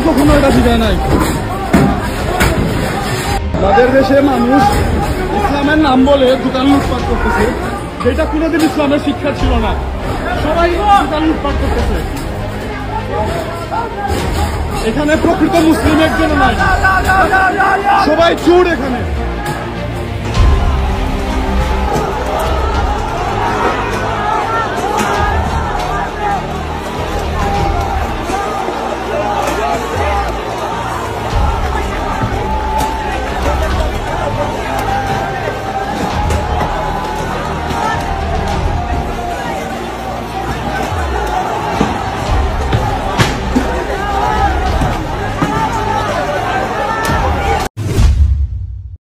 কখনো এটা শিখায় নাই। আমাদের দেশে মানুষ ইসলামের নাম বলে দোকান লুটপাট করতেছে, যেটা কোনোদিন ইসলামের শিক্ষা ছিল না। সবাই দোকান লুটপাট করতেছে। এখানে প্রকৃত মুসলিম একজন নাই, সবাই চোর এখানে।